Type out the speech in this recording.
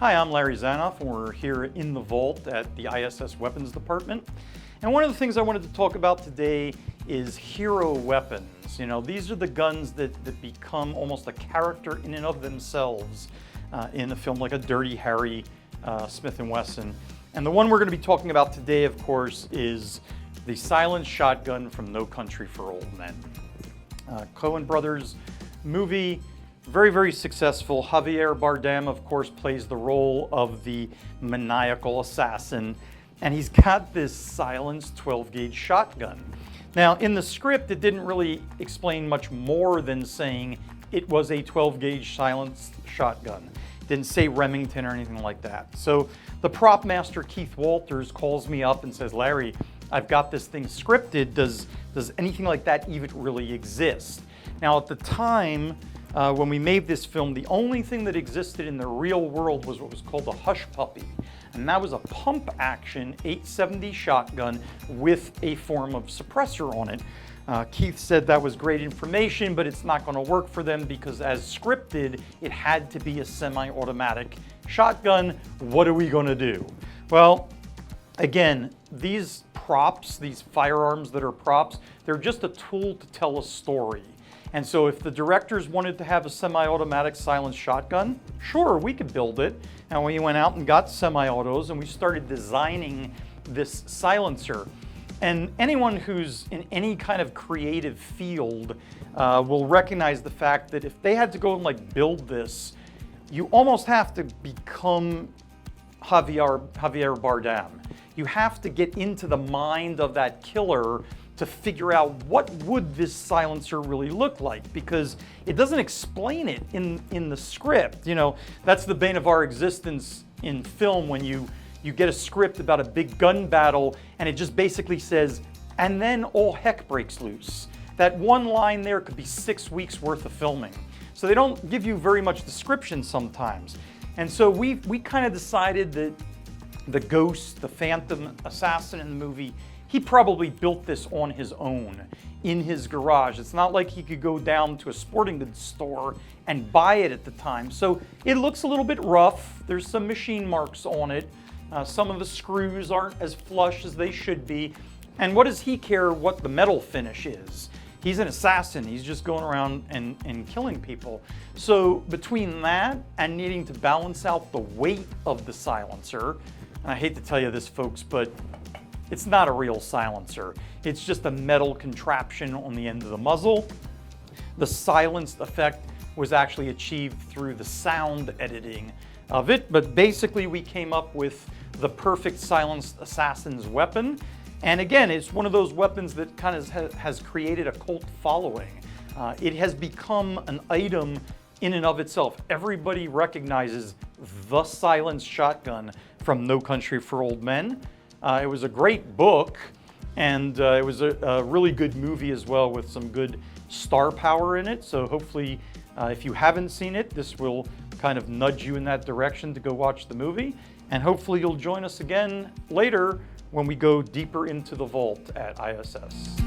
Hi, I'm Larry Zanoff, and we're here in the vault at the ISS Weapons Department. And one of the things I wanted to talk about today is hero weapons. You know, these are the guns that become almost a character in and of themselves in a film like a Dirty Harry Smith & Wesson. And the one we're going to be talking about today, of course, is the silenced shotgun from No Country for Old Men. Coen brothers movie, very, very successful. Javier Bardem, of course, plays the role of the maniacal assassin, and he's got this silenced 12-gauge shotgun. Now, in the script, it didn't really explain much more than saying it was a 12-gauge silenced shotgun. It didn't say Remington or anything like that. So the prop master, Keith Walters, calls me up and says, Larry, I've got this thing scripted. Does anything like that even really exist? Now, at the time, when we made this film, the only thing that existed in the real world was what was called a hush puppy. And that was a pump action 870 shotgun with a form of suppressor on it. Keith said that was great information, but it's not going to work for them because as scripted, it had to be a semi-automatic shotgun. What are we going to do? Well, again, these props, these firearms that are props, they're just a tool to tell a story. And so if the directors wanted to have a semi-automatic silenced shotgun, sure, we could build it. And we went out and got semi-autos and we started designing this silencer. And anyone who's in any kind of creative field will recognize the fact that if they had to go and build this, you almost have to become Javier Bardem. You have to get into the mind of that killer to figure out what would this silencer really look like, because it doesn't explain it in the script. You know, that's the bane of our existence in film when you get a script about a big gun battle and it just basically says, and then all heck breaks loose. That one line there could be 6 weeks worth of filming. So they don't give you very much description sometimes. And so we kind of decided that the ghost, the phantom assassin in the movie, he probably built this on his own in his garage. It's not like he could go down to a sporting goods store and buy it at the time. So it looks a little bit rough. There's some machine marks on it. Some of the screws aren't as flush as they should be. And what does he care what the metal finish is? He's an assassin. He's just going around and killing people. So between that and needing to balance out the weight of the silencer, and I hate to tell you this, folks, but it's not a real silencer. It's just a metal contraption on the end of the muzzle. The silenced effect was actually achieved through the sound editing of it, but basically we came up with the perfect silenced assassin's weapon. And again, it's one of those weapons that kind of has created a cult following. It has become an item in and of itself. Everybody recognizes the silenced shotgun from No Country for Old Men. It was a great book, and it was a really good movie as well with some good star power in it. So hopefully, if you haven't seen it, this will kind of nudge you in that direction to go watch the movie. And hopefully you'll join us again later when we go deeper into the vault at ISS.